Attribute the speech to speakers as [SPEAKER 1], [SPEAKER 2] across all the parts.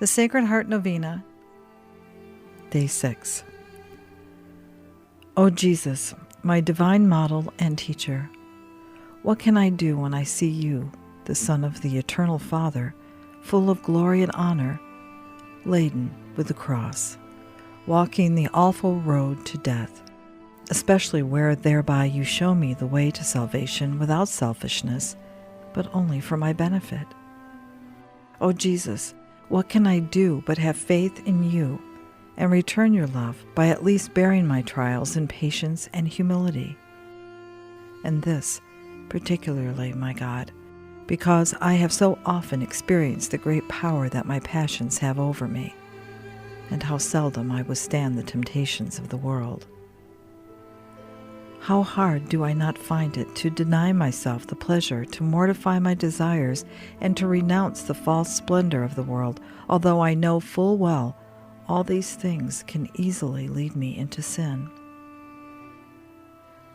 [SPEAKER 1] The Sacred Heart Novena, Day 6. O Jesus, my divine model and teacher, what can I do when I see you, the Son of the Eternal Father, full of glory and honor, laden with the cross, walking the awful road to death, especially where thereby you show me the way to salvation without selfishness, but only for my benefit? O Jesus, what can I do but have faith in you and return your love by at least bearing my trials in patience and humility? And this, particularly, my God, because I have so often experienced the great power that my passions have over me, and how seldom I withstand the temptations of the world. How hard do I not find it to deny myself the pleasure to mortify my desires and to renounce the false splendor of the world, although I know full well all these things can easily lead me into sin.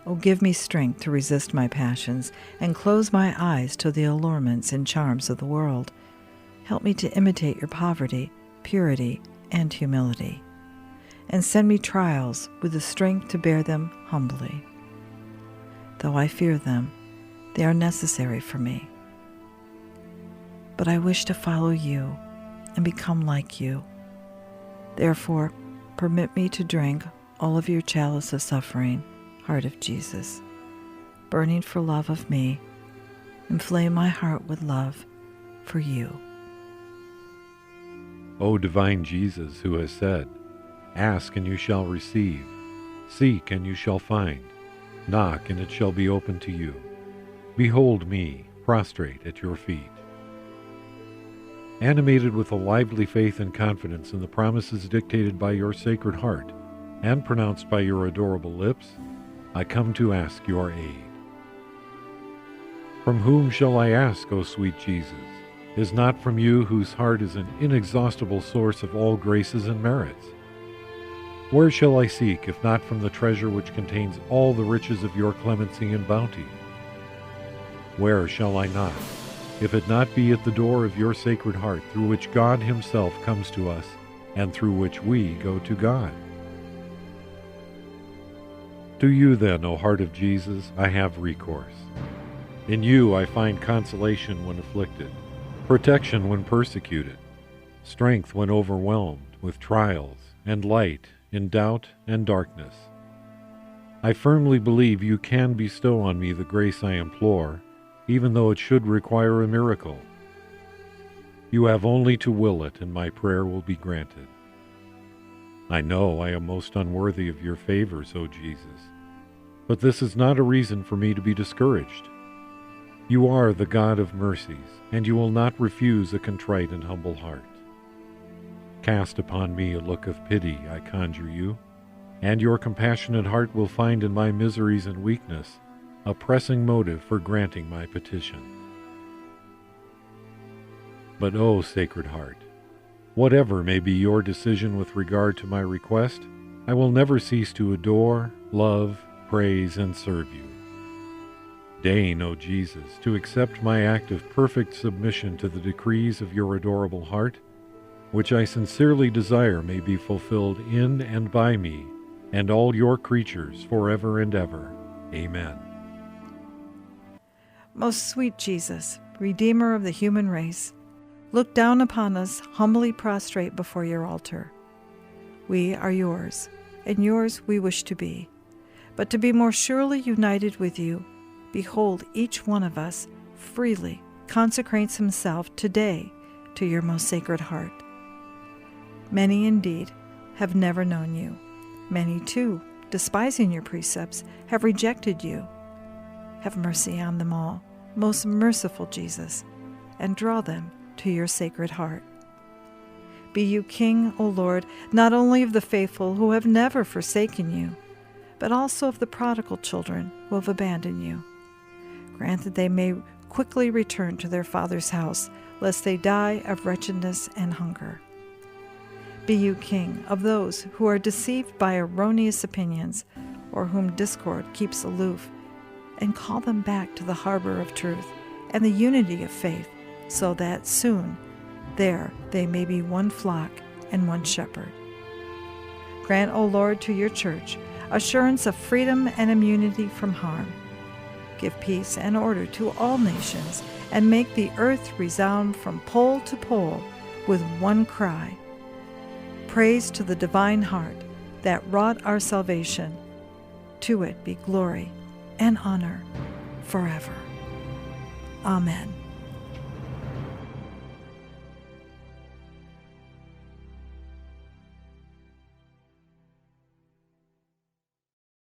[SPEAKER 1] Oh, give me strength to resist my passions and close my eyes to the allurements and charms of the world. Help me to imitate your poverty, purity, and humility, and send me trials with the strength to bear them humbly. Though I fear them, they are necessary for me. But I wish to follow you and become like you. Therefore, permit me to drink all of your chalice of suffering, Heart of Jesus, burning for love of me. Inflame my heart with love for you.
[SPEAKER 2] O divine Jesus, who has said, "Ask and you shall receive, seek and you shall find, knock and it shall be opened to you. Behold me, prostrate at your feet." Animated with a lively faith and confidence in the promises dictated by your Sacred Heart and pronounced by your adorable lips, I come to ask your aid. From whom shall I ask, O sweet Jesus? Is not from you, whose heart is an inexhaustible source of all graces and merits? Where shall I seek, if not from the treasure which contains all the riches of your clemency and bounty? Where shall I knock, if it not be at the door of your Sacred Heart, through which God himself comes to us, and through which we go to God? To you then, O Heart of Jesus, I have recourse. In you I find consolation when afflicted, protection when persecuted, strength when overwhelmed with trials, and light in doubt and darkness. I firmly believe you can bestow on me the grace I implore, even though it should require a miracle. You have only to will it, and my prayer will be granted. I know I am most unworthy of your favors, O Jesus, but this is not a reason for me to be discouraged. You are the God of mercies, and you will not refuse a contrite and humble heart. Cast upon me a look of pity, I conjure you, and your compassionate heart will find in my miseries and weakness a pressing motive for granting my petition. But, O Sacred Heart, whatever may be your decision with regard to my request, I will never cease to adore, love, praise, and serve you. Deign, O Jesus, to accept my act of perfect submission to the decrees of your adorable heart, which I sincerely desire may be fulfilled in and by me and all your creatures forever and ever. Amen.
[SPEAKER 1] Most sweet Jesus, Redeemer of the human race, look down upon us humbly prostrate before your altar. We are yours, and yours we wish to be. But to be more surely united with you, behold, each one of us freely consecrates himself today to your most Sacred Heart. Many indeed have never known you. Many, too, despising your precepts, have rejected you. Have mercy on them all, most merciful Jesus, and draw them to your Sacred Heart. Be you King, O Lord, not only of the faithful who have never forsaken you, but also of the prodigal children who have abandoned you. Grant that they may quickly return to their Father's house, lest they die of wretchedness and hunger. Be you King of those who are deceived by erroneous opinions, or whom discord keeps aloof, and call them back to the harbor of truth and the unity of faith, so that soon, There they may be one flock and one shepherd. Grant, O Lord, to your church assurance of freedom and immunity from harm. Give peace and order to all nations, and make the earth resound from pole to pole with one cry. Praise to the divine heart that wrought our salvation. To it be glory and honor forever. Amen.